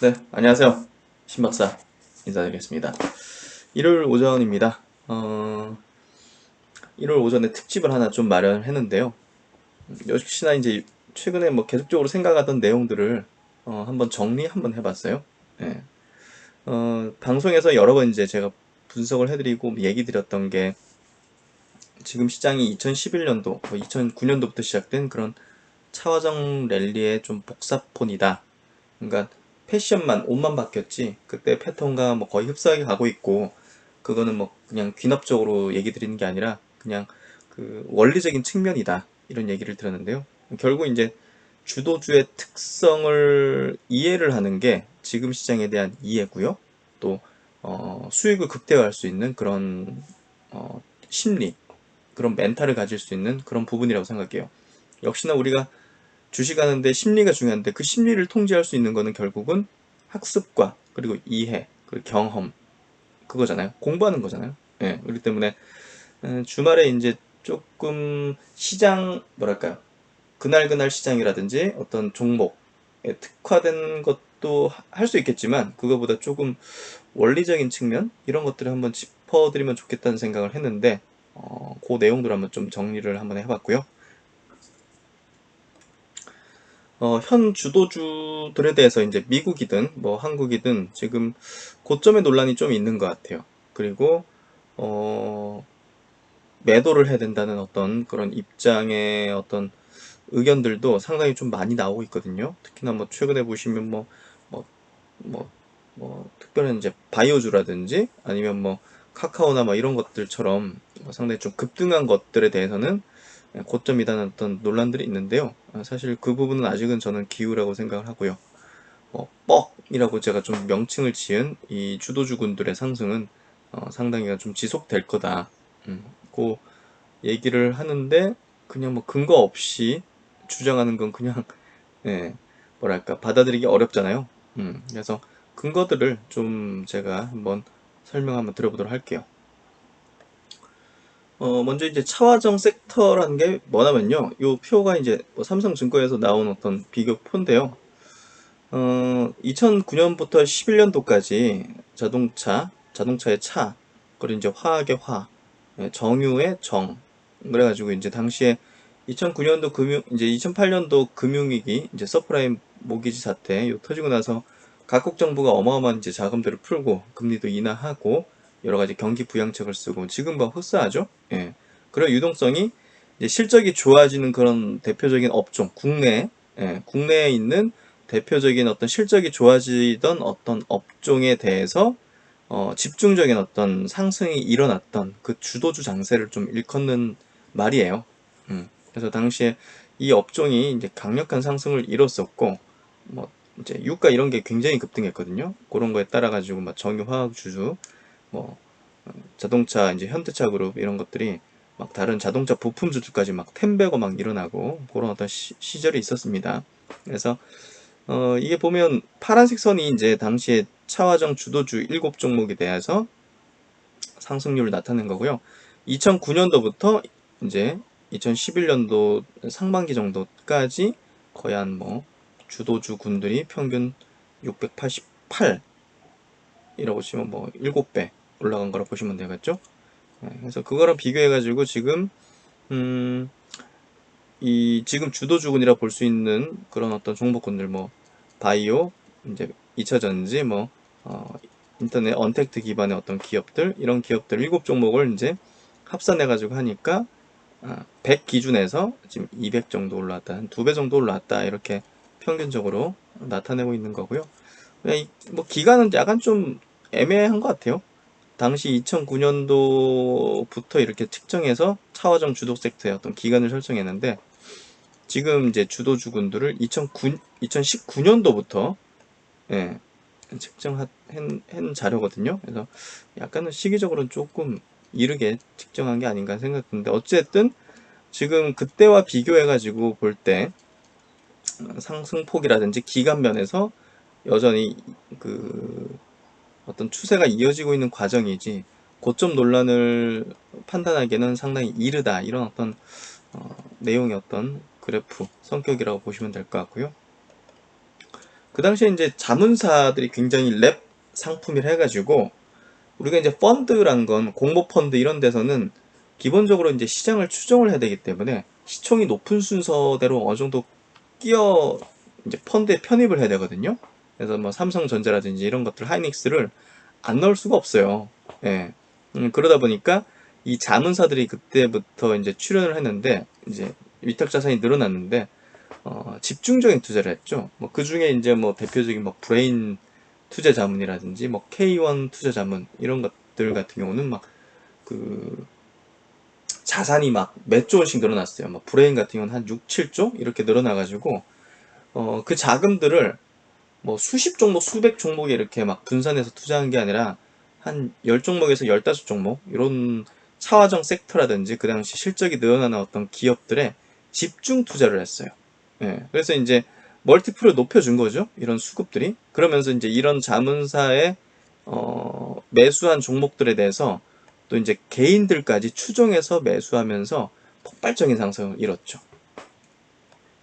네, 안녕하세요. 신박사 인사드리겠습니다. 일요일 오전입니다. 일요일 오전에 특집을 하나 좀 마련했는데요. 역시나 이제 최근에 뭐 계속적으로 생각하던 내용들을 한번 정리 한번 해봤어요. 예. 방송에서 여러 번 이제 제가 분석을 해드리고 얘기 드렸던 게 지금 시장이 2011년도, 2009년도부터 시작된 그런 차화정 랠리의 좀 복사폰이다. 그러니까 패션만 옷만 바뀌었지 그때 패턴과 뭐 거의 흡사하게 가고 있고 그거는 뭐 그냥 귀납적으로 얘기 드리는 게 아니라 그냥 그 원리적인 측면이다 이런 얘기를 들었는데요. 결국 이제 주도주의 특성을 이해를 하는 게 지금 시장에 대한 이해고요. 또 수익을 극대화할 수 있는 그런 심리, 그런 멘탈을 가질 수 있는 그런 부분이라고 생각해요. 역시나 우리가 주식하는데 심리가 중요한데 그 심리를 통제할 수 있는 거는 결국은 학습과 그리고 이해 그리고 경험 그거잖아요. 공부하는 거잖아요. 예, 그렇기 때문에 주말에 이제 조금 시장 뭐랄까요, 그날그날 시장이라든지 어떤 종목에 특화된 것도 할 수 있겠지만 그거보다 조금 원리적인 측면 이런 것들을 한번 짚어드리면 좋겠다는 생각을 했는데 그 내용들 한번 좀 정리를 한번 해봤고요. 현 주도주들에 대해서 이제 미국이든 뭐 한국이든 지금 고점의 논란이 좀 있는 것 같아요. 그리고 어, 매도를 해야 된다는 어떤 그런 입장의 어떤 의견들도 상당히 좀 많이 나오고 있거든요. 특히나 뭐 최근에 보시면 뭐, 뭐, 특별한 이제 바이오주라든지 아니면 뭐 카카오나 뭐 이런 것들처럼 상당히 좀 급등한 것들에 대해서는 고점이라는 어떤 논란들이 있는데요. 사실 그 부분은 아직은 저는 기우라고 생각을 하고요. 뻑이라고 제가 좀 명칭을 지은 이 주도주군들의 상승은 상당히 좀 지속될 거다. 그 얘기를 하는데 그냥 뭐 근거 없이 주장하는 건 그냥 예, 뭐랄까 받아들이기 어렵잖아요. 그래서 근거들을 좀 제가 한번 설명 한번 드려보도록 할게요. 먼저 이제 차화정 섹터라는 게 뭐냐면요. 이 표가 이제 뭐 삼성증권에서 나온 어떤 비교 표인데요. 2009년부터 11년도까지 자동차의 차, 그리고 이제 화학의 화, 정유의 정. 그래가지고 이제 당시에 2009년도 이제 2008년도 금융위기, 이제 서프라임 모기지 사태, 요 터지고 나서 각국 정부가 어마어마한 이제 자금들을 풀고, 금리도 인하하고, 여러 가지 경기 부양책을 쓰고, 지금 뭐 흡사하죠? 예. 그런 유동성이 이제 실적이 좋아지는 그런 대표적인 업종, 국내에 있는 대표적인 어떤 실적이 좋아지던 어떤 업종에 대해서 집중적인 어떤 상승이 일어났던 그 주도주 장세를 좀 일컫는 말이에요. 그래서 당시에 이 업종이 이제 강력한 상승을 이뤘었고, 뭐 이제 유가 이런 게 굉장히 급등했거든요. 그런 거에 따라 가지고 막 정유화학 주주, 뭐 자동차 이제 현대차 그룹 이런 것들이 막 다른 자동차 부품주들까지 막 템베고 막 일어나고 그런 어떤 시절이 있었습니다. 그래서 이게 보면 파란색 선이 이제 당시에 차화정 주도주 7종목에 대해서 상승률을 나타낸 거고요. 2009년도부터 이제 2011년도 상반기 정도까지 거의 한 뭐 주도주 군들이 평균 688이라고 치면 뭐 7배 올라간 거라 보시면 되겠죠. 그래서 그거랑 비교해가지고 지금 음, 이 지금 주도주군이라 볼 수 있는 그런 어떤 종목군들 뭐 바이오, 이제 2차전지, 뭐 어, 인터넷 언택트 기반의 어떤 기업들 이런 기업들 7종목을 이제 합산해 가지고 하니까 100 기준에서 지금 200 정도 올라왔다, 한 2배 정도 올라왔다 이렇게 평균적으로 나타내고 있는 거고요. 뭐 기간은 약간 좀 애매한 것 같아요. 당시 2009년도부터 이렇게 측정해서 차화정 주도 섹터의 어떤 기간을 설정했는데 지금 이제 주도주군들을 2019년도부터 예, 측정한 자료거든요. 그래서 약간은 시기적으로는 조금 이르게 측정한 게 아닌가 생각드는데 어쨌든 지금 그때와 비교해가지고 볼 때 상승폭이라든지 기간 면에서 여전히 그 어떤 추세가 이어지고 있는 과정이지 고점 논란을 판단하기에는 상당히 이르다 이런 어떤 내용의 어떤 그래프 성격이라고 보시면 될 것 같고요. 그 당시에 이제 자문사들이 굉장히 랩 상품이라 해가지고 우리가 이제 펀드란 건 공모 펀드 이런 데서는 기본적으로 이제 시장을 추종을 해야 되기 때문에 시총이 높은 순서대로 어느 정도 끼어 이제 펀드에 편입을 해야 되거든요. 그래서 뭐 삼성전자라든지 이런 것들 하이닉스를 안 넣을 수가 없어요. 예. 그러다 보니까 이 자문사들이 그때부터 이제 출연을 했는데 이제 위탁 자산이 늘어났는데 집중적인 투자를 했죠. 뭐 그 중에 이제 뭐 대표적인 뭐 브레인 투자 자문이라든지 뭐 K1 투자 자문 이런 것들 같은 경우는 막 그 자산이 막 몇 조 원씩 늘어났어요. 뭐 브레인 같은 경우는 한 6, 7조 이렇게 늘어나가지고 그 자금들을 뭐 수십 종목, 수백 종목에 이렇게 막 분산해서 투자한 게 아니라 한 10종목에서 15종목 이런 차화정 섹터라든지 그 당시 실적이 늘어나는 어떤 기업들에 집중 투자를 했어요. 예. 그래서 이제 멀티플을 높여준 거죠. 이런 수급들이. 그러면서 이제 이런 자문사의 매수한 종목들에 대해서 또 이제 개인들까지 추종해서 매수하면서 폭발적인 상승을 이뤘죠.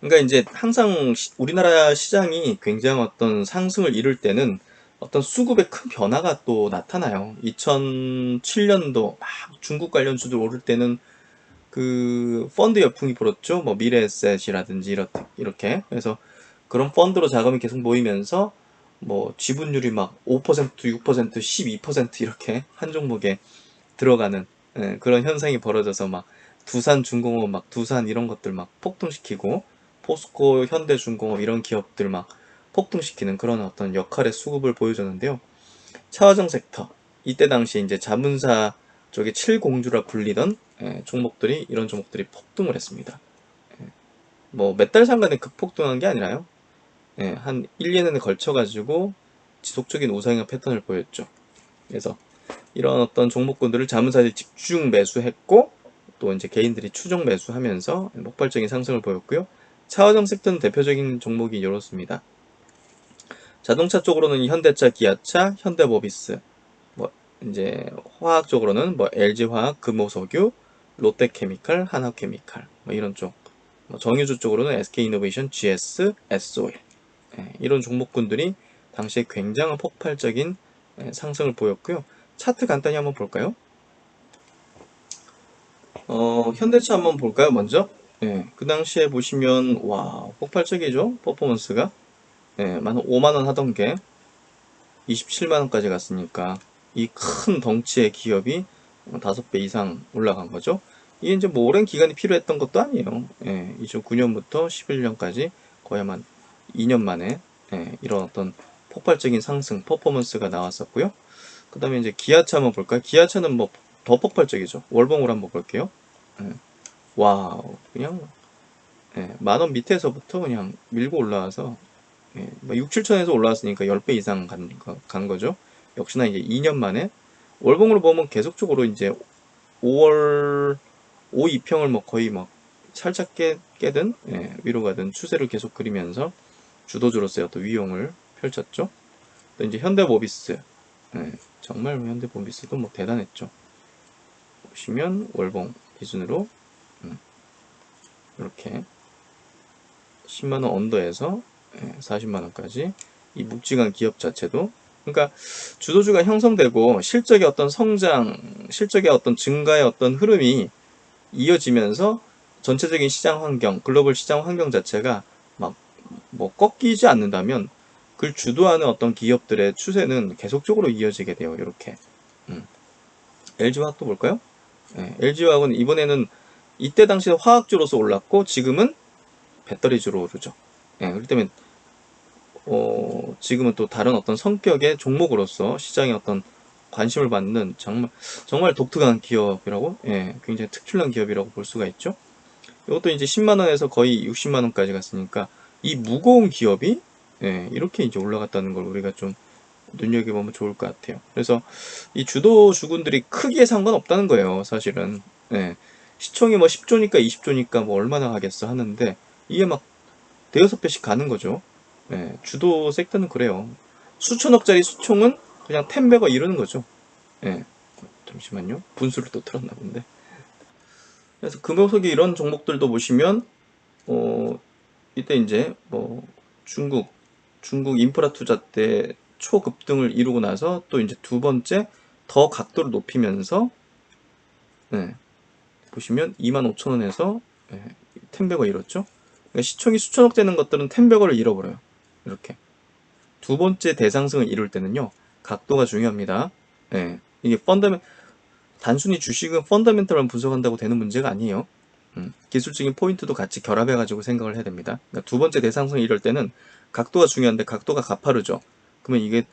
그러니까 이제 항상 우리나라 시장이 굉장히 어떤 상승을 이룰 때는 어떤 수급의 큰 변화가 또 나타나요. 2007년도 막 중국 관련주들 오를 때는 그 펀드 열풍이 불었죠. 뭐 미래에셋이라든지 이렇게. 그래서 그런 펀드로 자금이 계속 모이면서 뭐 지분율이 막 5%, 6%, 12% 이렇게 한 종목에 들어가는 그런 현상이 벌어져서 막 두산중공업 막 두산 이런 것들 막 폭등시키고 포스코, 현대중공업 이런 기업들 막 폭등시키는 그런 어떤 역할의 수급을 보여줬는데요. 차화정 섹터 이때 당시 이제 자문사 쪽에 칠공주라 불리던 종목들이 이런 종목들이 폭등을 했습니다. 뭐 몇 달 상간에 급폭등한 게 아니라요. 한 1, 2년에 걸쳐 가지고 지속적인 우상향 패턴을 보였죠. 그래서 이런 어떤 종목군들을 자문사들이 집중 매수했고 또 이제 개인들이 추종 매수하면서 폭발적인 상승을 보였고요. 차화정 섹터는 대표적인 종목이 이렇습니다. 자동차 쪽으로는 현대차, 기아차, 현대모비스, 뭐 이제 화학 쪽으로는 뭐 LG화학, 금호석유, 롯데케미칼, 하나케미칼 뭐 이런 쪽. 뭐 정유주 쪽으로는 SK이노베이션, GS, SO일 이런 종목군들이 당시에 굉장한 폭발적인 상승을 보였고요. 차트 간단히 한번 볼까요? 현대차 한번 볼까요, 먼저? 그 당시에 보시면, 와, 폭발적이죠? 퍼포먼스가. 만 5만원 하던 게 27만원까지 갔으니까, 이 큰 덩치의 기업이 5배 이상 올라간 거죠. 이게 이제 뭐 오랜 기간이 필요했던 것도 아니에요. 2009년부터 11년까지 거의 한 2년 만에, 이런 어떤 폭발적인 상승, 퍼포먼스가 나왔었고요. 그 다음에 이제 기아차 한번 볼까요? 기아차는 뭐 더 폭발적이죠. 월봉으로 한번 볼게요. 예. 와우, 그냥 10,000원 밑에서부터 그냥 밀고 올라와서 6, 7천에서 올라왔으니까 10배 이상 간 거죠. 역시나 이제 2년 만에 월봉으로 보면 계속적으로 이제 5월 5 2평을 뭐 거의 막 살짝 깨든 위로 가든 추세를 계속 그리면서 주도주로서의 어떤 위용을 펼쳤죠. 또 이제 현대모비스 정말 현대모비스도 뭐 대단했죠. 보시면 월봉 기준으로 이렇게 10만원 언더에서 40만원까지 이 묵직한 기업 자체도 그러니까 주도주가 형성되고 실적의 어떤 성장, 실적의 어떤 증가의 어떤 흐름이 이어지면서 전체적인 시장 환경, 글로벌 시장 환경 자체가 막 뭐 꺾이지 않는다면 그걸 주도하는 어떤 기업들의 추세는 계속적으로 이어지게 돼요. 이렇게. LG화학도 볼까요? LG화학은 이번에는 이때 당시에 화학주로서 올랐고 지금은 배터리주로 오르죠. 그렇기 때문에 지금은 또 다른 어떤 성격의 종목으로서 시장에 어떤 관심을 받는 정말 독특한 기업이라고 굉장히 특출난 기업이라고 볼 수가 있죠. 이것도 이제 10만 원에서 거의 60만 원까지 갔으니까 이 무거운 기업이 이렇게 이제 올라갔다는 걸 우리가 좀 눈여겨보면 좋을 것 같아요. 그래서 이 주도 주군들이 크기에 상관없다는 거예요, 사실은. 시총이 뭐 10조니까 20조니까 뭐 얼마나 가겠어 하는데 이게 막 대여섯 배씩 가는 거죠. 주도 섹터는 그래요. 수천억짜리 수총은 그냥 텐베가 이루는 거죠. 잠시만요. 분수를 또 틀었나 본데. 그래서 금호석이 이런 종목들도 보시면, 이때 이제 뭐 중국 중국 인프라 투자 때 초급등을 이루고 나서 또 이제 두 번째 더 각도를 높이면서 네, 보시면 25,000원에서 텐베거 잃었죠. 그러니까 시총이 수천억 되는 것들은 텐베거를 잃어버려요. 이렇게 두 번째 대상승을 이룰 때는요, 각도가 중요합니다. 이게 단순히 주식은 펀더멘털만 분석한다고 되는 문제가 아니에요. 기술적인 포인트도 같이 결합해가지고 생각을 해야 됩니다. 그러니까 두 번째 대상승을 이룰 때는 각도가 중요한데 각도가 가파르죠. 그러면 이게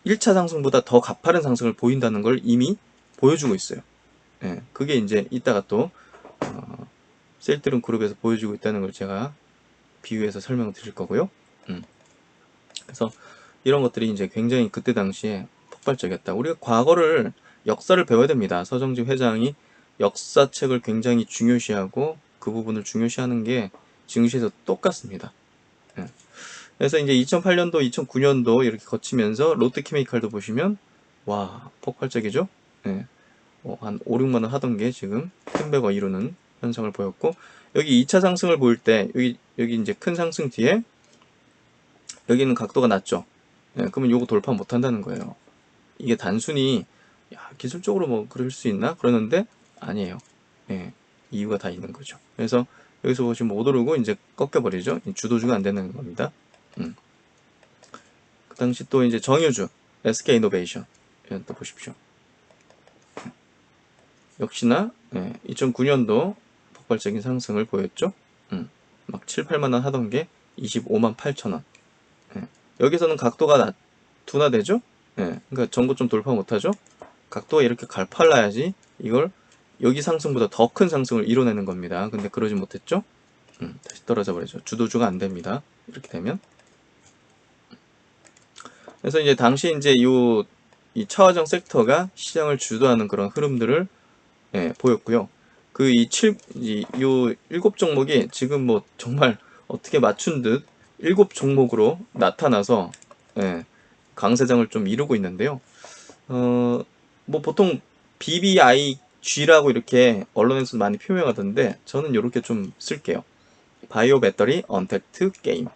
1차 상승보다 더 가파른 상승을 보인다는 걸 이미 보여주고 있어요. 그게 이제 이따가 또 셀트론 그룹에서 보여주고 있다는 걸 제가 비유해서 설명을 드릴 거고요. 그래서 이런 것들이 이제 굉장히 그때 당시에 폭발적이었다. 우리가 과거를 역사를 배워야 됩니다. 서정직 회장이 역사책을 굉장히 중요시하고 그 부분을 중요시하는 게 증시에서 똑같습니다. 그래서 이제 2008년도, 2009년도 이렇게 거치면서 롯데케미칼도 보시면 와 폭발적이죠. 한 5, 6만원 하던 게 지금 1,100억 이루는 현상을 보였고, 여기 2차 상승을 보일 때 여기 이제 큰 상승 뒤에 여기는 각도가 낮죠. 그러면 요거 돌파 못 한다는 거예요. 이게 단순히 기술적으로 뭐 그럴 수 있나? 그러는데 아니에요. 이유가 다 있는 거죠. 그래서 여기서 보시면 못 오르고 이제 꺾여버리죠. 주도주가 안 되는 겁니다. 그 당시 또 이제 정유주, SK이노베이션 또 보십시오. 역시나 2009년도 폭발적인 상승을 보였죠. 막 7, 8만원 하던 게 25만 8천원. 여기서는 각도가 둔화되죠. 그러니까 전고점 돌파 못하죠. 각도가 이렇게 갈팔라야지 이걸 여기 상승보다 더 큰 상승을 이뤄내는 겁니다. 근데 그러지 못했죠. 다시 떨어져 버리죠. 주도주가 안 됩니다. 이렇게 되면. 그래서 이제 당시 이제 이 차화정 섹터가 시장을 주도하는 그런 흐름들을 보였고요. 이 7종목이 지금 뭐 정말 어떻게 맞춘 듯 7종목으로 나타나서 강세장을 좀 이루고 있는데요. 뭐 보통 BBIG라고 이렇게 언론에서 많이 표명하던데 저는 이렇게 좀 쓸게요. 바이오 배터리, 언택트, 게임.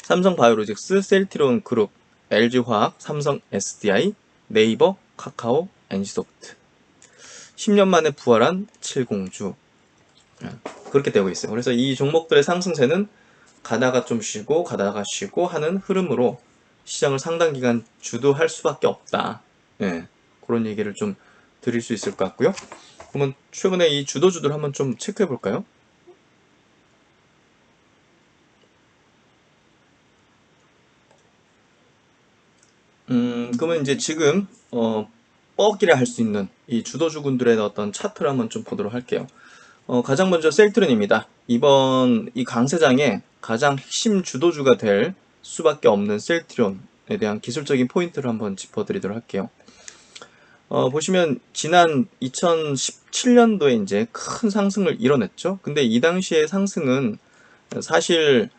삼성 바이오로직스, 셀트리온 그룹, LG화학, 삼성 SDI, 네이버, 카카오, NC소프트. 10년 만에 부활한 7공주. 그렇게 되고 있어요. 그래서 이 종목들의 상승세는 가다가 좀 쉬고 가다가 쉬고 하는 흐름으로 시장을 상당 기간 주도할 수밖에 없다. 그런 얘기를 좀 드릴 수 있을 것 같고요. 그러면 최근에 이 주도주들 한번 좀 체크해 볼까요? 그러면 이제 지금 뻐기라 할 수 있는 이 주도주군들의 어떤 차트를 한번 좀 보도록 할게요. 가장 먼저 셀트론입니다. 이번 이 강세장에 가장 핵심 주도주가 될 수밖에 없는 셀트론에 대한 기술적인 포인트를 한번 짚어드리도록 할게요. 보시면 지난 2017년도에 이제 큰 상승을 이뤄냈죠. 근데 이 당시의 상승은 사실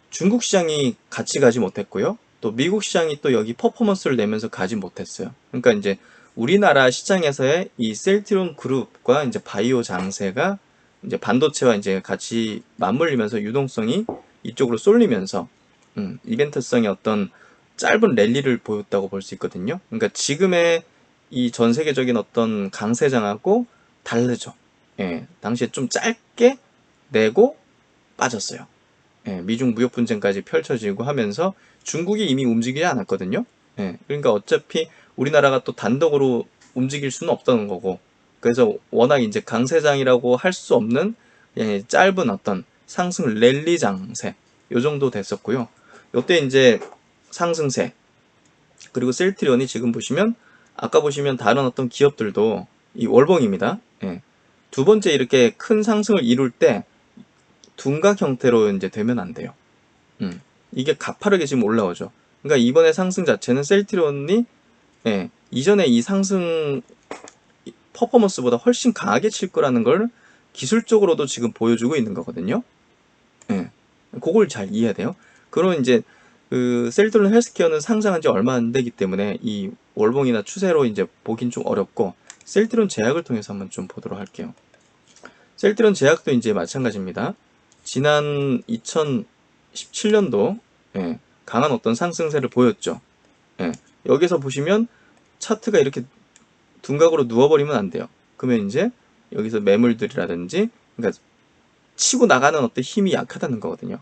중국 시장이 같이 가지 못했고요. 또 미국 시장이 또 여기 퍼포먼스를 내면서 가지 못했어요. 그러니까 이제 우리나라 시장에서의 이 셀트리온 그룹과 이제 바이오 장세가 이제 반도체와 이제 같이 맞물리면서 유동성이 이쪽으로 쏠리면서 이벤트성의 어떤 짧은 랠리를 보였다고 볼 수 있거든요. 그러니까 지금의 이 전 세계적인 어떤 강세장하고 다르죠. 당시에 좀 짧게 내고 빠졌어요. 미중 무역 분쟁까지 펼쳐지고 하면서 중국이 이미 움직이지 않았거든요. 그러니까 어차피 우리나라가 또 단독으로 움직일 수는 없던 거고, 그래서 워낙 이제 강세장이라고 할 수 없는 짧은 어떤 상승 랠리 장세 요 정도 됐었고요. 요때 이제 상승세, 그리고 셀트리온이 지금 보시면 아까 보시면 다른 어떤 기업들도 이 월봉입니다. 두 번째 이렇게 큰 상승을 이룰 때 둔각 형태로 이제 되면 안 돼요. 이게 가파르게 지금 올라오죠. 그러니까 이번에 상승 자체는 셀트리온이 이전에 이 상승 퍼포먼스보다 훨씬 강하게 칠 거라는 걸 기술적으로도 지금 보여주고 있는 거거든요. 그걸 잘 이해해야 돼요. 그럼 이제 그 셀트리온 헬스케어는 상장한 지 얼마 안 되기 때문에 이 월봉이나 추세로 이제 보긴 좀 어렵고, 셀트리온 제약을 통해서 한번 좀 보도록 할게요. 셀트리온 제약도 이제 마찬가지입니다. 지난 2017년도 강한 어떤 상승세를 보였죠. 여기서 보시면 차트가 이렇게 둔각으로 누워버리면 안 돼요. 그러면 이제 여기서 매물들이라든지, 그러니까 치고 나가는 어떤 힘이 약하다는 거거든요.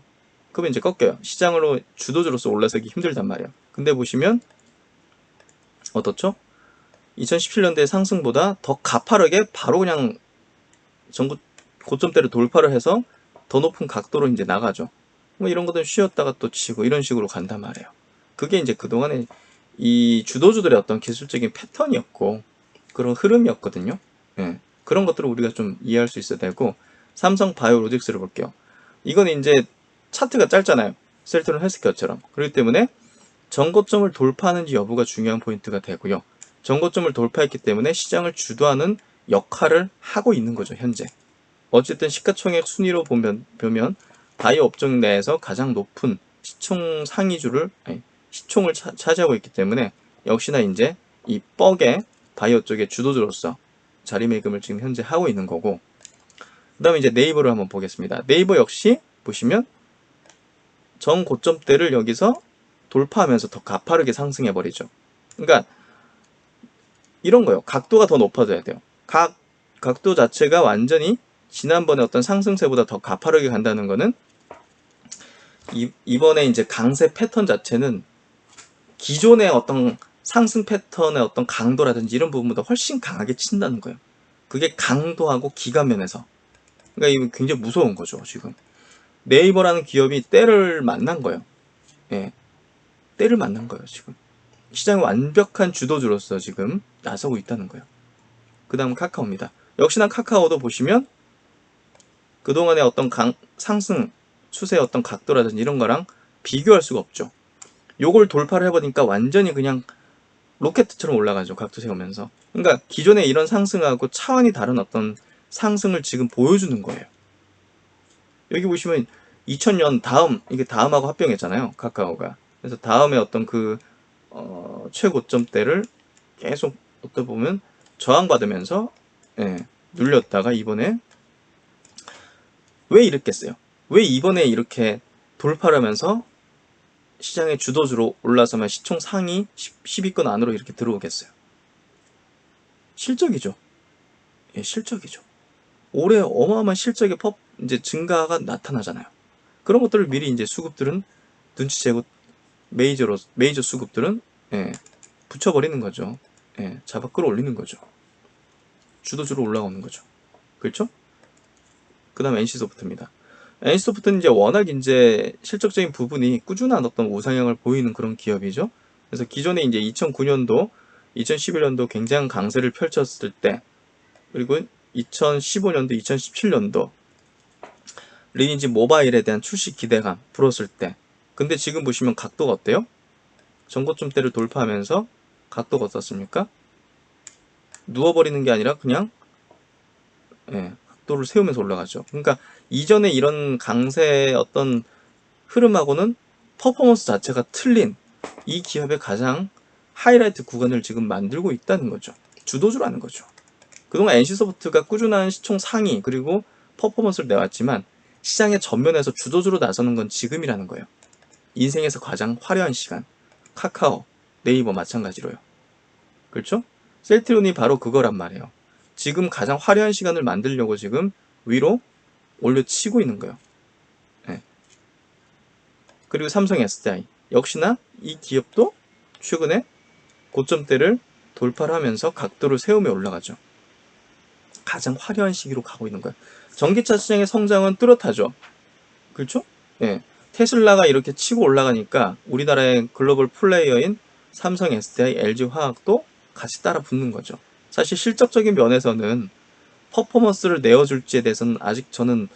그러면 이제 꺾여요. 시장으로 주도주로서 올라서기 힘들단 말이에요. 근데 보시면 어떻죠? 2017년대 상승보다 더 가파르게 바로 그냥 전고 고점대를 돌파를 해서 더 높은 각도로 이제 나가죠. 뭐 이런 것들 쉬었다가 또 치고 이런 식으로 간단 말이에요. 그게 이제 그동안에 이 주도주들의 어떤 기술적인 패턴이었고 그런 흐름이었거든요. 그런 것들을 우리가 좀 이해할 수 있어야 되고, 삼성 바이오로직스를 볼게요. 이거는 이제 차트가 짧잖아요. 셀트론 헬스케어처럼. 그렇기 때문에 전고점을 돌파하는지 여부가 중요한 포인트가 되고요. 전고점을 돌파했기 때문에 시장을 주도하는 역할을 하고 있는 거죠, 현재. 어쨌든 시가총액 순위로 보면 바이오 업종 내에서 가장 높은 시총 상위주를, 시총을 차지하고 있기 때문에 역시나 이제 이 뻑의 바이오 쪽의 주도주로서 자리매김을 지금 현재 하고 있는 거고, 그 다음에 이제 네이버를 한번 보겠습니다. 네이버 역시 보시면 전 고점대를 여기서 돌파하면서 더 가파르게 상승해 버리죠. 그러니까 이런 거예요. 각도가 더 높아져야 돼요. 각도 자체가 완전히 지난번에 어떤 상승세보다 더 가파르게 간다는 거는 이번에 이제 강세 패턴 자체는 기존의 어떤 상승 패턴의 어떤 강도라든지 이런 부분보다 훨씬 강하게 친다는 거예요. 그게 강도하고 기간면에서. 그러니까 이거 굉장히 무서운 거죠, 지금. 네이버라는 기업이 때를 만난 거예요. 때를 만난 거예요, 지금. 시장의 완벽한 주도주로서 지금 나서고 있다는 거예요. 그 다음 카카오입니다. 역시나 카카오도 보시면 그동안의 어떤 상승 추세의 어떤 각도라든지 이런 거랑 비교할 수가 없죠. 요걸 돌파를 해보니까 완전히 그냥 로켓처럼 올라가죠. 각도 세우면서. 그러니까 기존의 이런 상승하고 차원이 다른 어떤 상승을 지금 보여주는 거예요. 여기 보시면 2000년 이게 다음하고 합병했잖아요. 카카오가. 그래서 다음에 어떤 최고점대를 계속 어떻게 보면 저항받으면서 눌렸다가 이번에 왜 이랬겠어요? 왜 이번에 이렇게 돌파를 하면서 시장의 주도주로 올라서면 시총 상위 10위권 안으로 이렇게 들어오겠어요? 실적이죠. 실적이죠. 올해 어마어마한 실적의 이제 증가가 나타나잖아요. 그런 것들을 미리 이제 수급들은 눈치채고 메이저 수급들은 붙여버리는 거죠. 잡아 끌어올리는 거죠. 주도주로 올라오는 거죠. 그렇죠? 그 다음 NC소프트입니다. NC소프트는 이제 워낙 이제 실적적인 부분이 꾸준한 어떤 우상향을 보이는 그런 기업이죠. 그래서 기존에 이제 2009년도, 2011년도 굉장한 강세를 펼쳤을 때, 그리고 2015년도, 2017년도 리니지 모바일에 대한 출시 기대감 불었을 때, 근데 지금 보시면 각도가 어때요? 전고점대를 돌파하면서 각도가 어떻습니까? 누워버리는 게 아니라 그냥 각도를 세우면서 올라가죠. 그러니까 이전에 이런 강세의 어떤 흐름하고는 퍼포먼스 자체가 틀린 이 기업의 가장 하이라이트 구간을 지금 만들고 있다는 거죠. 주도주라는 거죠. 그동안 NC소프트가 꾸준한 시총 상위 그리고 퍼포먼스를 내왔지만 시장의 전면에서 주도주로 나서는 건 지금이라는 거예요. 인생에서 가장 화려한 시간. 카카오, 네이버 마찬가지로요. 그렇죠? 셀트론이 바로 그거란 말이에요. 지금 가장 화려한 시간을 만들려고 지금 위로 올려치고 있는 거예요. 그리고 삼성 SDI 역시나 이 기업도 최근에 고점대를 돌파를 하면서 각도를 세우며 올라가죠. 가장 화려한 시기로 가고 있는 거예요. 전기차 시장의 성장은 뚜렷하죠. 그렇죠? 테슬라가 이렇게 치고 올라가니까 우리나라의 글로벌 플레이어인 삼성 SDI, LG화학도 같이 따라 붙는 거죠. 사실 실적적인 면에서는 퍼포먼스를 내어줄지에 대해서는 아직 저는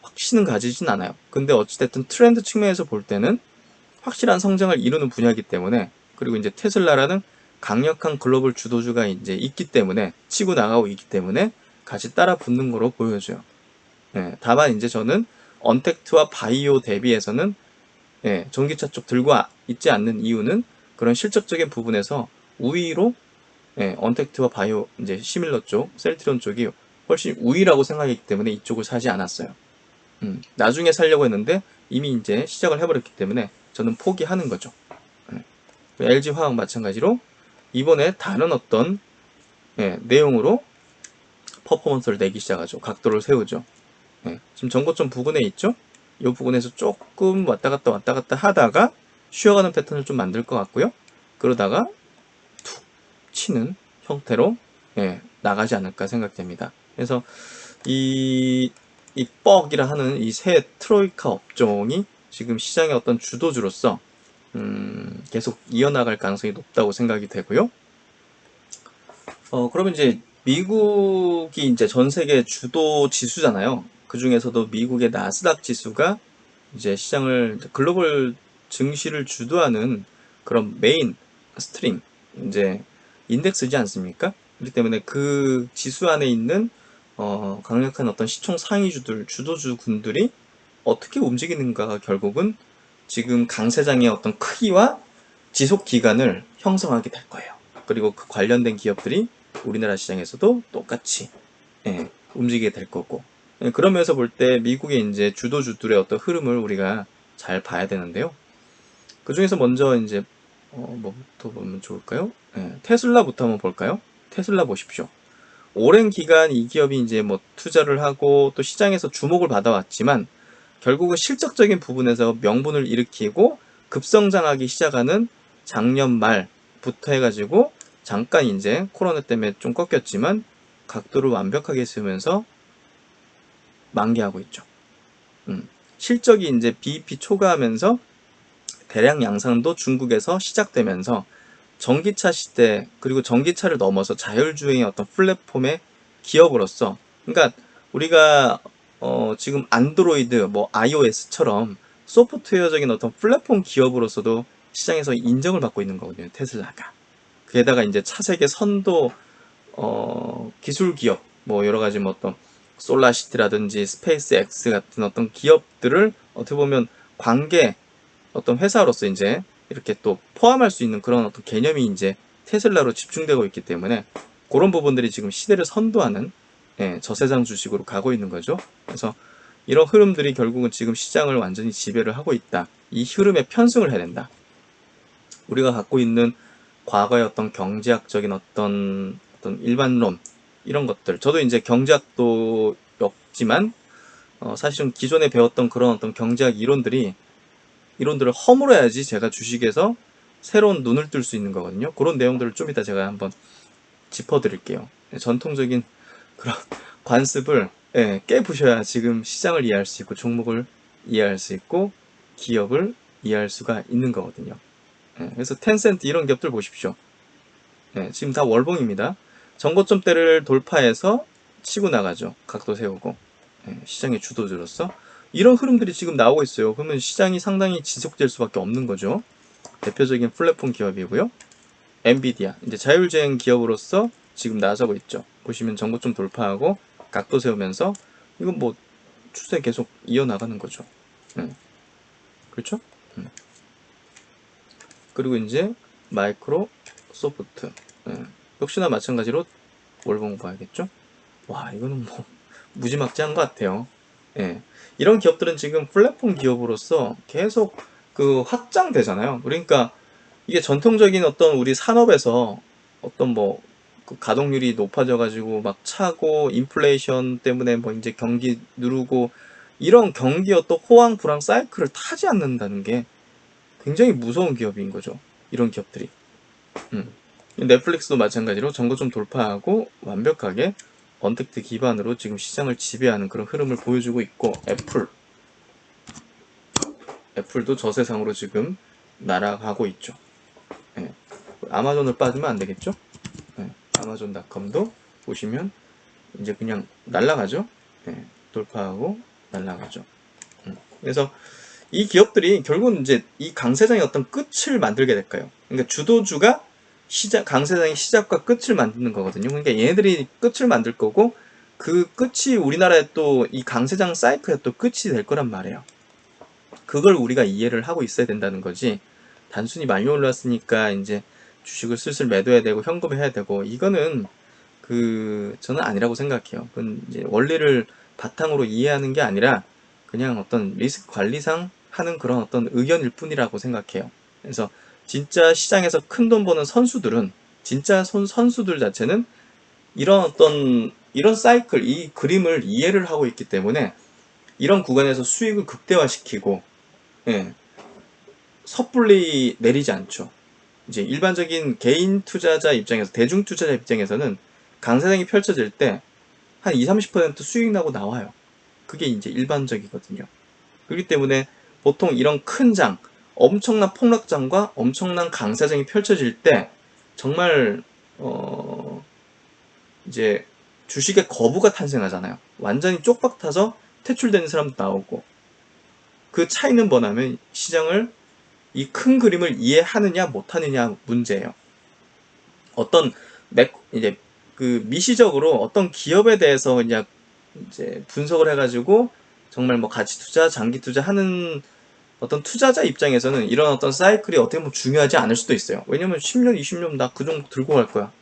확신은 가지진 않아요. 근데 어찌됐든 트렌드 측면에서 볼 때는 확실한 성장을 이루는 분야이기 때문에, 그리고 이제 테슬라라는 강력한 글로벌 주도주가 이제 있기 때문에 치고 나가고 있기 때문에 같이 따라 붙는 거로 보여져요. 다만 이제 저는 언택트와 바이오 대비해서는 전기차 쪽 들고 있지 않는 이유는 그런 실적적인 부분에서 우위로 언택트와 바이오 이제 시밀러 쪽, 셀트리온 쪽이 훨씬 우위라고 생각했기 때문에 이쪽을 사지 않았어요. 나중에 살려고 했는데 이미 이제 시작을 해버렸기 때문에 저는 포기하는 거죠. LG화학 마찬가지로 이번에 다른 어떤 내용으로 퍼포먼스를 내기 시작하죠. 각도를 세우죠. 지금 전고점 부근에 있죠. 이 부분에서 조금 왔다 갔다 하다가 쉬어가는 패턴을 좀 만들 것 같고요. 그러다가 툭 치는 형태로 나가지 않을까 생각됩니다. 그래서 이 뻑이라 하는 이 새 트로이카 업종이 지금 시장의 어떤 주도주로서 계속 이어나갈 가능성이 높다고 생각이 되고요. 그러면 이제 미국이 이제 전 세계 주도 지수잖아요. 그 중에서도 미국의 나스닥 지수가 이제 시장을 글로벌 증시를 주도하는 그런 메인 스트림 이제 인덱스지 않습니까? 그렇기 때문에 그 지수 안에 있는 강력한 어떤 시총 상위주들 주도주군들이 어떻게 움직이는가가 결국은 지금 강세장의 어떤 크기와 지속 기간을 형성하게 될 거예요. 그리고 그 관련된 기업들이 우리나라 시장에서도 똑같이 움직이게 될 거고, 그런 면에서 볼 때 미국의 이제 주도주들의 어떤 흐름을 우리가 잘 봐야 되는데요. 그 중에서 먼저 이제 뭐부터 보면 좋을까요? 테슬라부터 한번 볼까요? 테슬라 보십시오. 오랜 기간 이 기업이 이제 뭐 투자를 하고 또 시장에서 주목을 받아왔지만 결국은 실적적인 부분에서 명분을 일으키고 급성장하기 시작하는 작년 말부터 해가지고 잠깐 이제 코로나 때문에 좀 꺾였지만 각도를 완벽하게 세우면서 만개하고 있죠. 실적이 이제 BEP 초과하면서 대량 양산도 중국에서 시작되면서 전기차 시대, 그리고 전기차를 넘어서 자율주행의 어떤 플랫폼의 기업으로서, 그러니까 우리가 지금 안드로이드, 뭐 iOS처럼 소프트웨어적인 어떤 플랫폼 기업으로서도 시장에서 인정을 받고 있는 거거든요, 테슬라가. 게다가 이제 차세계 선도 기술 기업, 뭐 여러 가지 뭐 어떤 솔라시티라든지 스페이스 X 같은 어떤 기업들을 어떻게 보면 관계 어떤 회사로서 이제 이렇게 또 포함할 수 있는 그런 어떤 개념이 이제 테슬라로 집중되고 있기 때문에 그런 부분들이 지금 시대를 선도하는 저세상 주식으로 가고 있는 거죠. 그래서 이런 흐름들이 결국은 지금 시장을 완전히 지배를 하고 있다. 이 흐름에 편승을 해야 된다. 우리가 갖고 있는 과거의 어떤 경제학적인 어떤 일반론 이런 것들, 저도 이제 경제학도 였지만 사실은 기존에 배웠던 그런 어떤 경제학 이론들을 허물어야지 제가 주식에서 새로운 눈을 뜰 수 있는 거거든요. 그런 내용들을 좀 이따 제가 한번 짚어드릴게요. 전통적인 그런 관습을 깨부셔야 지금 시장을 이해할 수 있고 종목을 이해할 수 있고 기업을 이해할 수가 있는 거거든요. 그래서 텐센트 이런 기업들 보십시오. 지금 다 월봉입니다. 전고점대를 돌파해서 치고 나가죠. 각도 세우고 시장의 주도주로서 이런 흐름들이 지금 나오고 있어요. 그러면 시장이 상당히 지속될 수밖에 없는 거죠. 대표적인 플랫폼 기업이고요. 엔비디아 이제 자율주행 기업으로서 지금 나서고 있죠. 보시면 전고점 돌파하고 각도 세우면서 이건 뭐 추세 계속 이어나가는 거죠. 그렇죠? 그리고 이제 마이크로 소프트 역시나 마찬가지로 월봉 봐야겠죠? 와, 이거는 뭐 무지막지한 것 같아요. 이런 기업들은 지금 플랫폼 기업으로서 계속 그 확장되잖아요. 그러니까 이게 전통적인 어떤 우리 산업에서 어떤 뭐 그 가동률이 높아져가지고 막 차고 인플레이션 때문에 뭐 이제 경기 누르고 이런 경기 어떤 호황 불황 사이클을 타지 않는다는 게 굉장히 무서운 기업인 거죠. 이런 기업들이. 넷플릭스도 마찬가지로 전고점 돌파하고 완벽하게 언택트 기반으로 지금 시장을 지배하는 그런 흐름을 보여주고 있고, 애플도 저세상으로 지금 날아가고 있죠. 아마존을 빠지면 안 되겠죠? 아마존닷컴도 보시면 이제 그냥 날아가죠. 돌파하고 날아가죠. 그래서 이 기업들이 결국은 이제 이 강세장의 어떤 끝을 만들게 될까요? 그러니까 주도주가 강세장의 시작과 끝을 만드는 거거든요. 그러니까 얘네들이 끝을 만들 거고 그 끝이 우리나라의 또 이 강세장 사이클의 또 끝이 될 거란 말이에요. 그걸 우리가 이해를 하고 있어야 된다는 거지. 단순히 많이 올랐으니까 이제 주식을 슬슬 매도해야 되고 현금해야 되고 이거는 저는 아니라고 생각해요. 그건 이제 원리를 바탕으로 이해하는 게 아니라 그냥 어떤 리스크 관리상 하는 그런 어떤 의견일 뿐이라고 생각해요. 그래서 진짜 시장에서 큰 돈 버는 선수들은 진짜 선수들 자체는 이런 사이클, 이 그림을 이해를 하고 있기 때문에 이런 구간에서 수익을 극대화시키고, 예, 섣불리 내리지 않죠. 이제 일반적인 개인 투자자 입장에서, 대중 투자자 입장에서는 강세장이 펼쳐질 때 한 2, 30% 수익 나고 나와요. 그게 이제 일반적이거든요. 그렇기 때문에 보통 이런 큰 장, 엄청난 폭락장과 엄청난 강세장이 펼쳐질 때 정말 이제 주식의 거부가 탄생하잖아요. 완전히 쪽박 타서 퇴출되는 사람도 나오고, 그 차이는 뭐냐면 시장을, 이 큰 그림을 이해하느냐 못하느냐 문제예요. 어떤 이제 그 미시적으로 어떤 기업에 대해서 그냥 이제 분석을 해가지고 정말 뭐 가치 투자, 장기 투자하는 어떤 투자자 입장에서는 이런 어떤 사이클이 어떻게 보면 중요하지 않을 수도 있어요. 왜냐면 10년, 20년 나 그 정도 들고 갈 거야.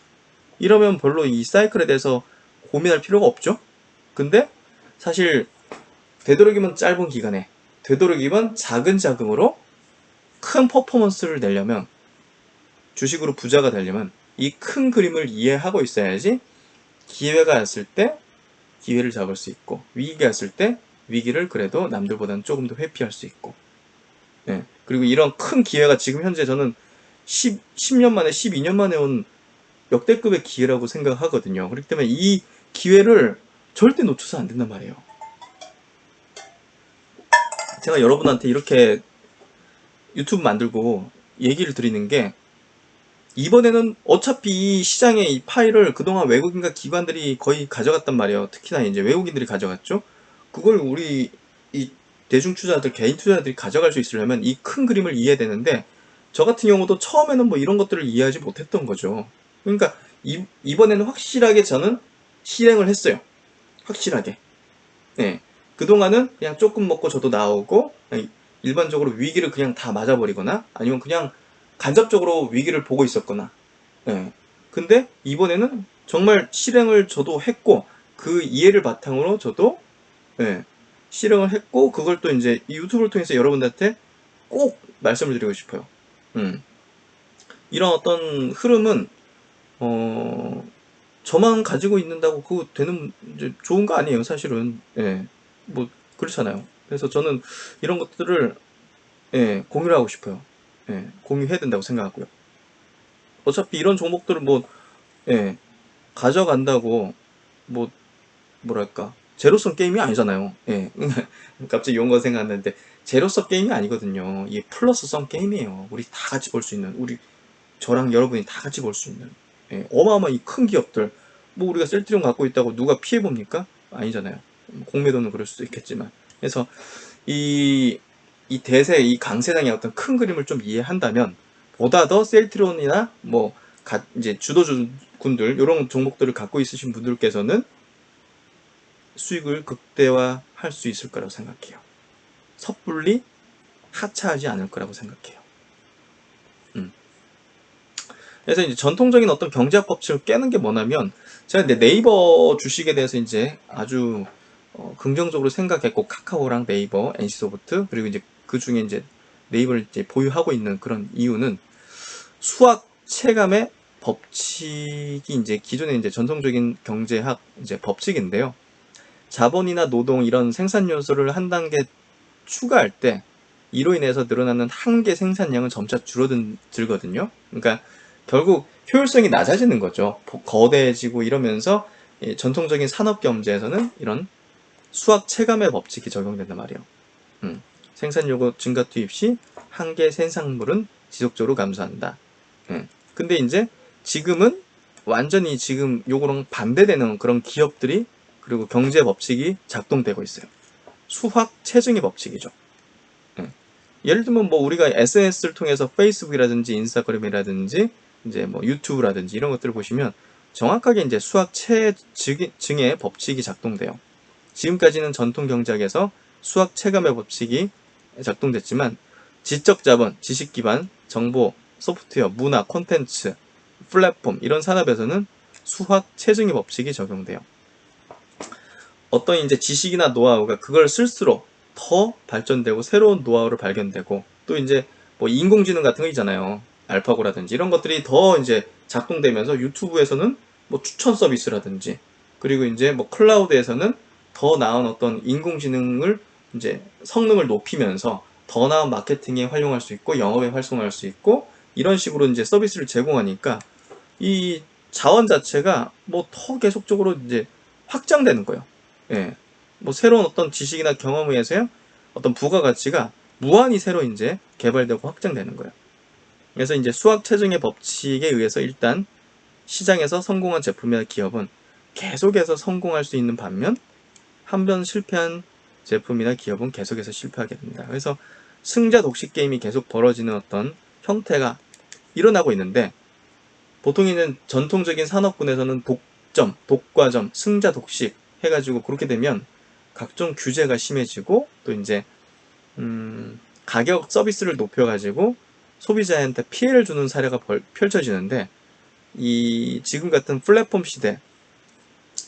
이러면 별로 이 사이클에 대해서 고민할 필요가 없죠. 근데 사실 되도록이면 짧은 기간에, 되도록이면 작은 자금으로 큰 퍼포먼스를 내려면, 주식으로 부자가 되려면 이 큰 그림을 이해하고 있어야지 기회가 왔을 때 기회를 잡을 수 있고, 위기가 왔을 때 위기를 그래도 남들보다는 조금 더 회피할 수 있고, 예. 그리고 이런 큰 기회가 지금 현재 저는 10년 만에, 12년 만에 온 역대급의 기회라고 생각하거든요. 그렇기 때문에 이 기회를 절대 놓쳐서 안 된단 말이에요. 제가 여러분한테 이렇게 유튜브 만들고 얘기를 드리는 게, 이번에는 어차피 이 시장의 이 파일을 그동안 외국인과 기관들이 거의 가져갔단 말이에요. 특히나 이제 외국인들이 가져갔죠. 그걸 우리 이 대중 투자자들, 개인 투자자들이 가져갈 수 있으려면 이 큰 그림을 이해해야 되는데, 저 같은 경우도 처음에는 뭐 이런 것들을 이해하지 못했던 거죠. 그러니까 이번에는 확실하게 저는 실행을 했어요. 확실하게. 네. 그동안은 그냥 조금 먹고 저도 나오고, 그냥 일반적으로 위기를 그냥 다 맞아버리거나, 아니면 그냥 간접적으로 위기를 보고 있었거나. 네. 근데 이번에는 정말 실행을 저도 했고, 그 이해를 바탕으로 저도, 네, 실행을 했고, 그걸 또 이제 이 유튜브를 통해서 여러분들한테 꼭 말씀을 드리고 싶어요. 이런 어떤 흐름은 저만 가지고 있는다고 그거 되는, 이제 좋은 거 아니에요, 사실은. 예. 뭐 그렇잖아요. 그래서 저는 이런 것들을, 예, 공유를 하고 싶어요. 예, 공유해야 된다고 생각하고요. 어차피 이런 종목들을 뭐, 예, 가져간다고 뭐, 뭐랄까, 제로섬 게임이 아니잖아요. 예. 갑자기 용어 생각났는데, 제로섬 게임이 아니거든요. 이게 플러스섬 게임이에요. 우리 다 같이 볼 수 있는, 저랑 여러분이 다 같이 볼 수 있는, 예, 어마어마한 이 큰 기업들. 뭐 우리가 셀트리온 갖고 있다고 누가 피해 봅니까? 아니잖아요. 공매도는 그럴 수도 있겠지만. 그래서 이, 이 강세장의 어떤 큰 그림을 좀 이해한다면, 보다 더 셀트리온이나 뭐 이제 주도주군들, 이런 종목들을 갖고 있으신 분들께서는 수익을 극대화할 수 있을 거라고 생각해요. 섣불리 하차하지 않을 거라고 생각해요. 그래서 이제 전통적인 어떤 경제학 법칙을 깨는 게 뭐냐면, 제가 이제 네이버 주식에 대해서 이제 아주 긍정적으로 생각했고, 카카오랑 네이버, NC소프트, 그리고 이제 그 중에 이제 네이버를 이제 보유하고 있는 그런 이유는, 수학 체감의 법칙이 이제 기존의 이제 전통적인 경제학 이제 법칙인데요. 자본이나 노동, 이런 생산 요소를 한 단계 추가할 때 이로 인해서 늘어나는 한계 생산량은 점차 줄어들거든요. 그러니까 결국 효율성이 낮아지는 거죠. 거대해지고 이러면서 전통적인 산업 경제에서는 이런 수학 체감의 법칙이 적용된단 말이에요. 생산 요구 증가 투입 시 한계 생산물은 지속적으로 감소한다. 근데 이제 지금은 완전히 지금 요거랑 반대되는 그런 기업들이, 그리고 경제 법칙이 작동되고 있어요. 수학 체증의 법칙이죠. 예를 들면 뭐 우리가 SNS를 통해서 페이스북이라든지 인스타그램이라든지 이제 뭐 유튜브라든지 이런 것들을 보시면 정확하게 이제 수학 체증의 법칙이 작동돼요. 지금까지는 전통 경제학에서 수학 체감의 법칙이 작동됐지만, 지적 자본, 지식 기반, 정보, 소프트웨어, 문화, 콘텐츠, 플랫폼, 이런 산업에서는 수학 체증의 법칙이 적용돼요. 어떤 이제 지식이나 노하우가 그걸 쓸수록 더 발전되고 새로운 노하우를 발견되고 또 이제 뭐 인공지능 같은 거 있잖아요. 알파고라든지 이런 것들이 더 이제 작동되면서 유튜브에서는 뭐 추천 서비스라든지 그리고 이제 뭐 클라우드에서는 더 나은 어떤 인공지능을 이제 성능을 높이면서 더 나은 마케팅에 활용할 수 있고 영업에 활성화할 수 있고 이런 식으로 이제 서비스를 제공하니까 이 자원 자체가 뭐 더 계속적으로 이제 확장되는 거예요. 예. 뭐 새로운 어떤 지식이나 경험에 의해서 어떤 부가가치가 무한히 새로 이제 개발되고 확장되는 거예요. 그래서 이제 수학 체증의 법칙에 의해서 일단 시장에서 성공한 제품이나 기업은 계속해서 성공할 수 있는 반면 한 번 실패한 제품이나 기업은 계속해서 실패하게 됩니다. 그래서 승자 독식 게임이 계속 벌어지는 어떤 형태가 일어나고 있는데 보통 있는 전통적인 산업군에서는 독점, 독과점, 승자 독식 해가지고 그렇게 되면 각종 규제가 심해지고 또 이제 가격 서비스를 높여가지고 소비자한테 피해를 주는 사례가 펼쳐지는데 이 지금 같은 플랫폼 시대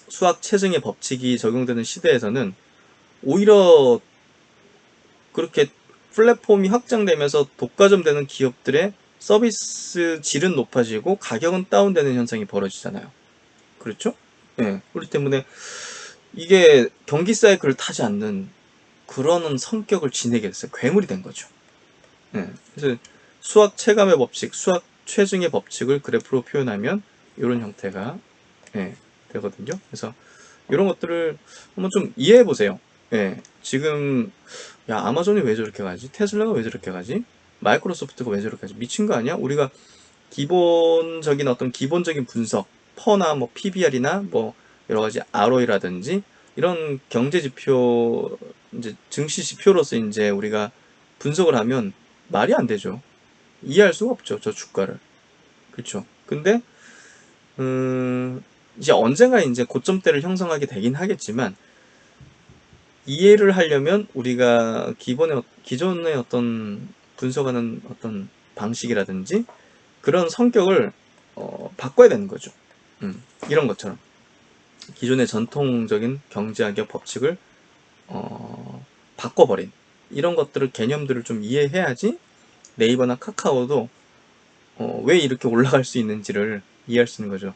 수학 체증의 법칙이 적용되는 시대에서는 오히려 그렇게 플랫폼이 확장되면서 독과점되는 기업들의 서비스 질은 높아지고 가격은 다운되는 현상이 벌어지잖아요. 그렇죠? 예. 그렇기 때문에 이게 경기 사이클을 타지 않는 그런 성격을 지니게 됐어요. 괴물이 된 거죠. 예. 그래서 수학 체감의 법칙, 수학 체증의 법칙을 그래프로 표현하면 이런 형태가 되거든요. 그래서 이런 것들을 한번 좀 이해해 보세요. 예. 지금 야 아마존이 왜 저렇게 가지? 테슬라가 왜 저렇게 가지? 마이크로소프트가 왜 저렇게 가지? 미친 거 아니야? 우리가 기본적인 어떤 기본적인 분석, 퍼나 뭐 PBR이나 뭐 여러 가지 ROI라든지 이런 경제 지표 이제 증시 지표로서 이제 우리가 분석을 하면 말이 안 되죠. 이해할 수가 없죠. 저 주가를. 그렇죠. 근데 이제 언젠가 이제 고점대를 형성하게 되긴 하겠지만 이해를 하려면 우리가 기존의 어떤 분석하는 어떤 방식이라든지 그런 성격을 바꿔야 되는 거죠. 이런 것처럼 기존의 전통적인 경제학의 법칙을 바꿔버린 이런 것들을 개념들을 좀 이해해야지 네이버나 카카오도 왜 이렇게 올라갈 수 있는지를 이해할 수 있는 거죠.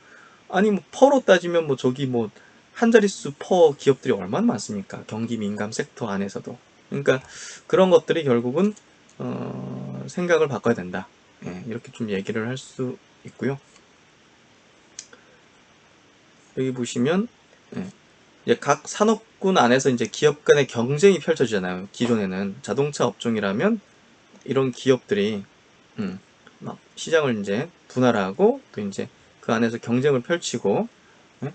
아니 뭐 퍼로 따지면 뭐 저기 뭐 한 자릿수 퍼 기업들이 얼마나 많습니까? 경기 민감 섹터 안에서도. 그러니까 그런 것들이 결국은 생각을 바꿔야 된다. 예, 이렇게 좀 얘기를 할 수 있고요. 여기 보시면 예, 이제 각 산업군 안에서 이제 기업 간의 경쟁이 펼쳐지잖아요. 기존에는 자동차 업종이라면 이런 기업들이 막 시장을 이제 분할하고 또 이제 그 안에서 경쟁을 펼치고 예?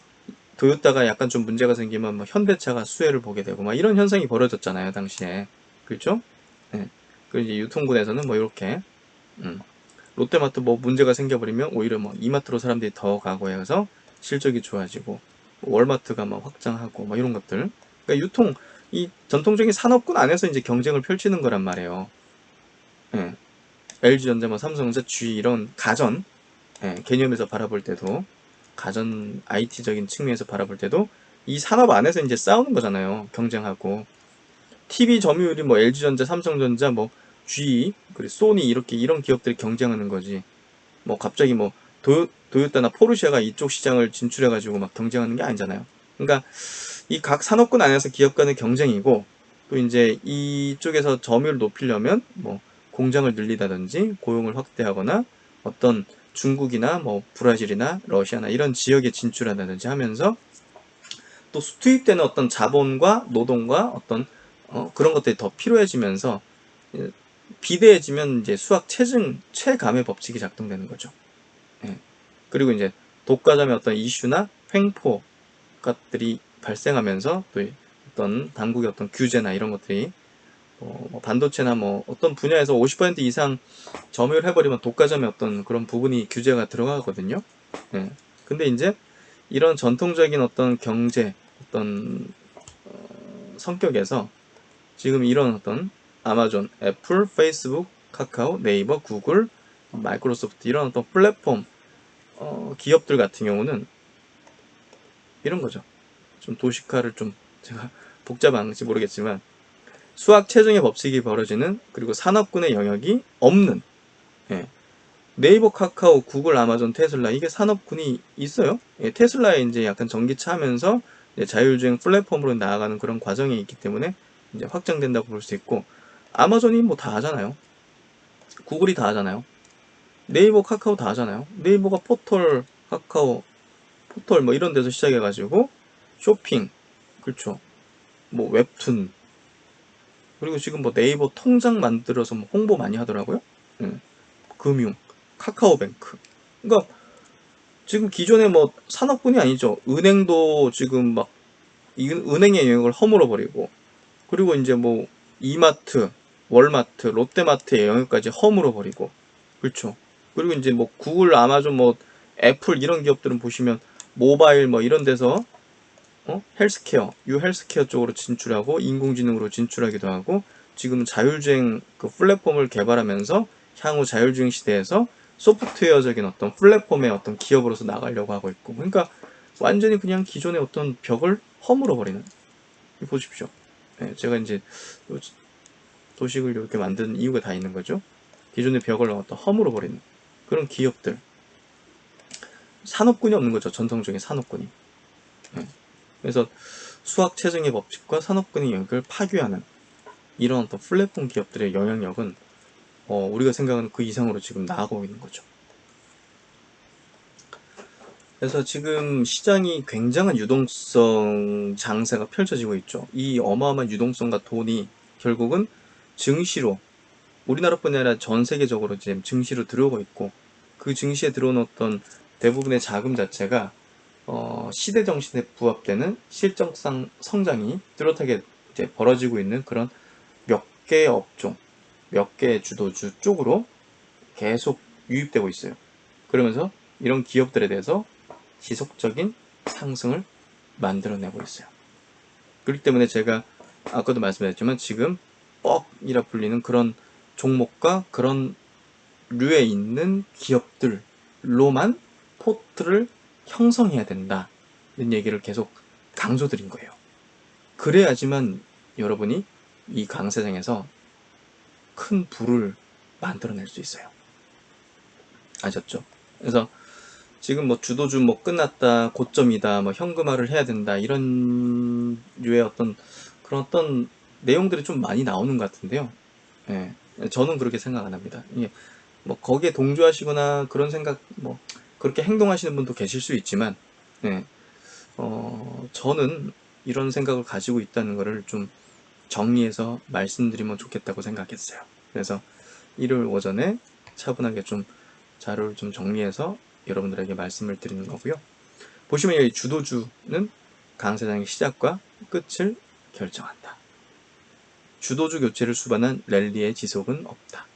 토요타가 약간 좀 문제가 생기면 뭐 현대차가 수혜를 보게 되고 막 이런 현상이 벌어졌잖아요 당시에. 그렇죠? 예. 그리고 이제 유통군에서는 뭐 이렇게 롯데마트 뭐 문제가 생겨버리면 오히려 뭐 이마트로 사람들이 더 가고 해서 실적이 좋아지고 월마트가 막 확장하고 막 이런 것들. 그러니까 유통 이 전통적인 산업군 안에서 이제 경쟁을 펼치는 거란 말이에요. 예. LG전자, 뭐 삼성전자, GE 이런 가전 개념에서 바라볼 때도 가전 IT적인 측면에서 바라볼 때도 이 산업 안에서 이제 싸우는 거잖아요. 경쟁하고 TV 점유율이 뭐 LG전자, 삼성전자, 뭐 GE, 그리고 소니 이렇게 이런 기업들이 경쟁하는 거지. 뭐 갑자기 뭐 도요타나 포르쉐가 이쪽 시장을 진출해가지고 막 경쟁하는 게 아니잖아요. 그러니까 이 각 산업군 안에서 기업 간의 경쟁이고 또 이제 이쪽에서 점유율을 높이려면 뭐 공장을 늘리다든지 고용을 확대하거나 어떤 중국이나 뭐 브라질이나 러시아나 이런 지역에 진출한다든지 하면서 또 투입되는 어떤 자본과 노동과 어떤 그런 것들이 더 필요해지면서 비대해지면 이제 수학 체증 체감의 법칙이 작동되는 거죠. 예. 그리고 이제 독과점의 어떤 이슈나 횡포 것들이 발생하면서 또 어떤 당국의 어떤 규제나 이런 것들이 뭐 반도체나 뭐 어떤 분야에서 50% 이상 점유를 해버리면 독과점의 어떤 그런 부분이 규제가 들어가거든요. 예. 근데 이제 이런 전통적인 어떤 경제 어떤 성격에서 지금 이런 어떤 아마존, 애플, 페이스북, 카카오, 네이버, 구글, 마이크로소프트 이런 어떤 플랫폼 기업들 같은 경우는 이런 거죠. 좀 도식화를 좀 제가 복잡한지 모르겠지만 수학 최종의 법칙이 벌어지는, 그리고 산업군의 영역이 없는, 예. 네이버, 카카오, 구글, 아마존, 테슬라, 이게 산업군이 있어요. 예, 테슬라에 이제 약간 전기차 하면서 이제 자율주행 플랫폼으로 나아가는 그런 과정이 있기 때문에 이제 확장된다고 볼 수 있고, 아마존이 뭐 다 하잖아요. 구글이 다 하잖아요. 네이버, 카카오 다 하잖아요. 네이버가 포털, 카카오, 포털 뭐 이런 데서 시작해가지고 쇼핑, 그렇죠. 뭐 웹툰, 그리고 지금 뭐 네이버 통장 만들어서 뭐 홍보 많이 하더라고요. 응. 금융, 카카오뱅크. 그러니까 지금 기존에 뭐 산업군이 아니죠. 은행도 지금 막 은행의 영역을 허물어 버리고, 그리고 이제 뭐 이마트, 월마트, 롯데마트의 영역까지 허물어 버리고, 그렇죠. 그리고 이제 뭐 구글, 아마존, 뭐 애플 이런 기업들은 보시면 모바일 뭐 이런 데서 헬스케어, 헬스케어 쪽으로 진출하고 인공지능으로 진출하기도 하고, 지금 자율주행 그 플랫폼을 개발하면서 향후 자율주행 시대에서 소프트웨어적인 어떤 플랫폼의 어떤 기업으로서 나가려고 하고 있고, 그러니까 완전히 그냥 기존의 어떤 벽을 허물어 버리는. 보십시오. 예, 제가 이제 도식을 이렇게 만든 이유가 다 있는 거죠. 기존의 벽을 어떤 허물어 버리는 그런 기업들. 산업군이 없는 거죠. 전통적인 산업군이. 예. 그래서 수학 최정의 법칙과 산업군의 영역을 파괴하는 이런 어떤 플랫폼 기업들의 영향력은 우리가 생각하는 그 이상으로 지금 나아가고 있는 거죠. 그래서 지금 시장이 굉장한 유동성 장세가 펼쳐지고 있죠. 이 어마어마한 유동성과 돈이 결국은 증시로, 우리나라뿐 아니라 전 세계적으로 지금 증시로 들어오고 있고, 그 증시에 들어온 어떤 대부분의 자금 자체가 시대 정신에 부합되는 실적상 성장이 뚜렷하게 이제 벌어지고 있는 그런 몇 개의 업종, 몇 개의 주도주 쪽으로 계속 유입되고 있어요. 그러면서 이런 기업들에 대해서 지속적인 상승을 만들어내고 있어요. 그렇기 때문에 제가 아까도 말씀드렸지만 지금 뻑이라 불리는 그런 종목과 그런 류에 있는 기업들로만 포트를 형성해야 된다는 얘기를 계속 강조드린 거예요. 그래야지만 여러분이 이 강세장에서 큰 부를 만들어낼 수 있어요. 아셨죠? 그래서 지금 뭐 주도주 뭐 끝났다, 고점이다, 뭐 현금화를 해야 된다, 이런 류의 어떤 그런 어떤 내용들이 좀 많이 나오는 것 같은데요. 예, 저는 그렇게 생각 안 합니다. 예, 뭐 거기에 동조하시거나 그런 생각, 뭐 그렇게 행동하시는 분도 계실 수 있지만, 예, 저는 이런 생각을 가지고 있다는 것을 좀 정리해서 말씀드리면 좋겠다고 생각했어요. 그래서 일요일 오전에 차분하게 좀 자료를 좀 정리해서 여러분들에게 말씀을 드리는 거고요. 보시면 여기 주도주는 강세장의 시작과 끝을 결정한다. 주도주 교체를 수반한 랠리의 지속은 없다.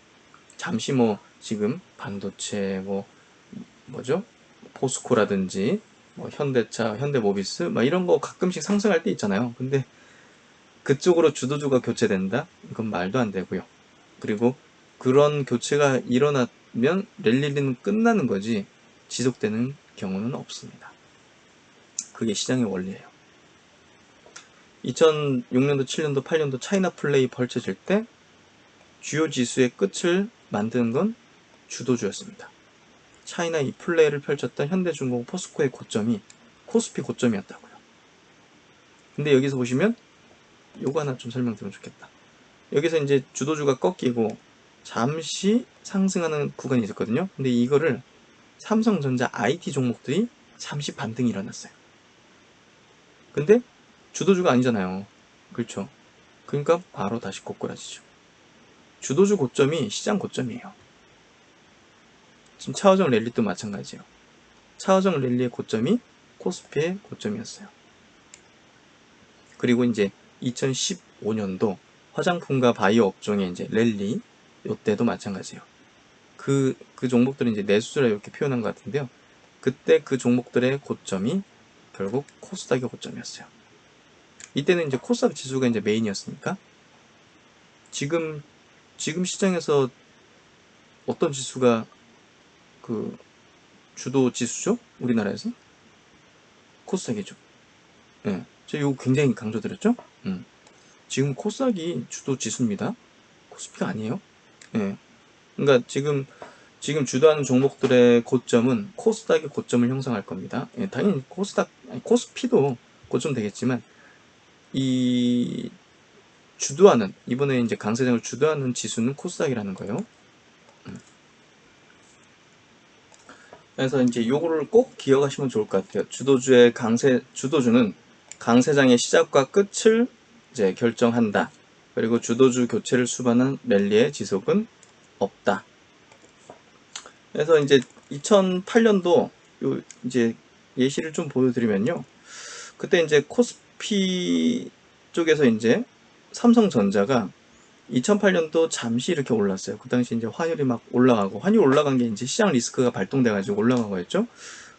잠시 뭐 지금 반도체 뭐죠? 포스코라든지 뭐 현대차, 현대모비스 막 이런 거 가끔씩 상승할 때 있잖아요. 근데 그쪽으로 주도주가 교체된다? 이건 말도 안 되고요. 그리고 그런 교체가 일어나면 랠리는 끝나는 거지 지속되는 경우는 없습니다. 그게 시장의 원리예요. 2006년도, 7년도, 8년도 차이나 플레이 펼쳐질 때 주요 지수의 끝을 만드는 건 주도주였습니다. 차이나 이 플레이를 펼쳤던 현대중공, 포스코의 고점이 코스피 고점이었다고요. 근데 여기서 보시면 요거 하나 좀 설명드리면 좋겠다. 여기서 이제 주도주가 꺾이고 잠시 상승하는 구간이 있었거든요. 근데 이거를 삼성전자 IT 종목들이 잠시 반등이 일어났어요. 근데 주도주가 아니잖아요. 그렇죠? 그러니까 바로 다시 꼬꾸라지죠. 주도주 고점이 시장 고점이에요. 지금 차오정 랠리도 마찬가지예요. 차오정 랠리의 고점이 코스피의 고점이었어요. 그리고 이제 2015년도 화장품과 바이오 업종의 이제 랠리, 요때도 마찬가지예요. 그 종목들은 이제 내수라 이렇게 표현한 것 같은데요. 그때 그 종목들의 고점이 결국 코스닥의 고점이었어요. 이때는 이제 코스닥 지수가 이제 메인이었으니까, 지금 시장에서 어떤 지수가 그 주도 지수죠? 우리나라에서 코스닥이죠. 예, 제가 이거 굉장히 강조드렸죠. 지금 코스닥이 주도 지수입니다. 코스피가 아니에요. 예. 그러니까 지금 주도하는 종목들의 고점은 코스닥의 고점을 형성할 겁니다. 예, 당연히 코스피도 고점 되겠지만 이 주도하는 이번에 이제 강세장을 주도하는 지수는 코스닥이라는 거예요. 그래서 이제 요거를 꼭 기억하시면 좋을 것 같아요. 주도주는 강세장의 시작과 끝을 이제 결정한다. 그리고 주도주 교체를 수반한 랠리의 지속은 없다. 그래서 이제 2008년도 요 이제 예시를 좀 보여드리면요. 그때 이제 코스피 쪽에서 이제 삼성전자가 2008년도 잠시 이렇게 올랐어요. 그 당시 이제 환율이 막 올라가고, 환율 올라간 게 이제 시장 리스크가 발동돼가지고 올라간 거였죠.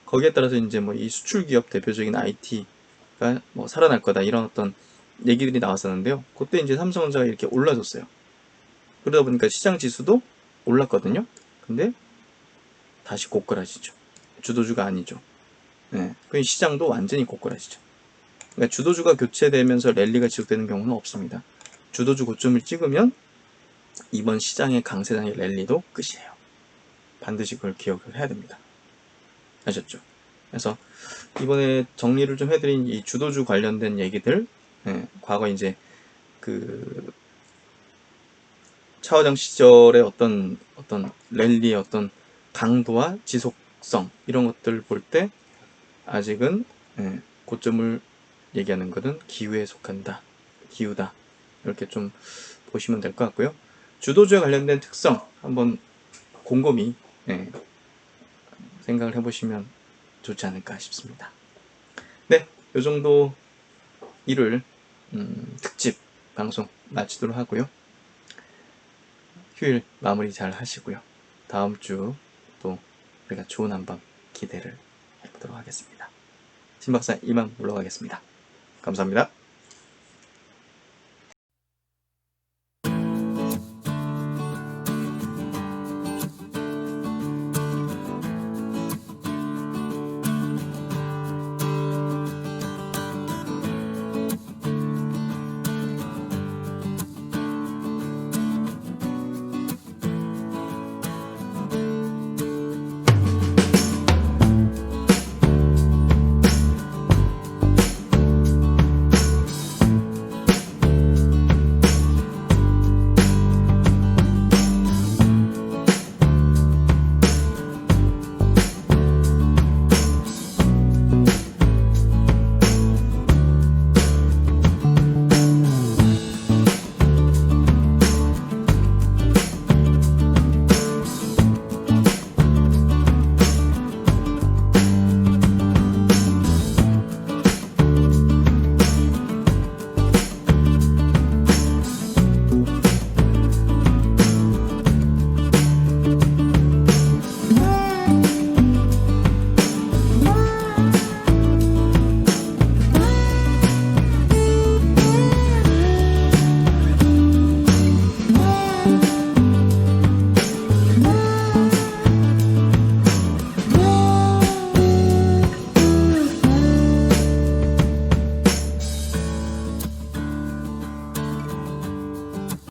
거기에 따라서 이제 뭐 이 수출 기업 대표적인 IT가 뭐 살아날 거다 이런 어떤 얘기들이 나왔었는데요. 그때 이제 삼성전자가 이렇게 올라줬어요. 그러다 보니까 시장 지수도 올랐거든요. 근데 다시 고꾸라지죠. 주도주가 아니죠. 네. 그 시장도 완전히 고꾸라지죠. 그러니까 주도주가 교체되면서 랠리가 지속되는 경우는 없습니다. 주도주 고점을 찍으면 이번 시장의 강세장의 랠리도 끝이에요. 반드시 그걸 기억을 해야 됩니다. 아셨죠? 그래서 이번에 정리를 좀 해드린 이 주도주 관련된 얘기들, 과거 이제 그 차화정 시절의 어떤 랠리의 어떤 강도와 지속성 이런 것들을 볼 때 아직은 고점을 얘기하는 것은 기후에 속한다. 기후다. 이렇게 좀 보시면 될 것 같고요. 주도주에 관련된 특성 한번 곰곰이 생각을 해보시면 좋지 않을까 싶습니다. 네, 이 정도 일을 특집 방송 마치도록 하고요. 휴일 마무리 잘 하시고요. 다음 주 또 우리가 좋은 한밤 기대를 해보도록 하겠습니다. 신 박사 이만 물러가겠습니다. 감사합니다.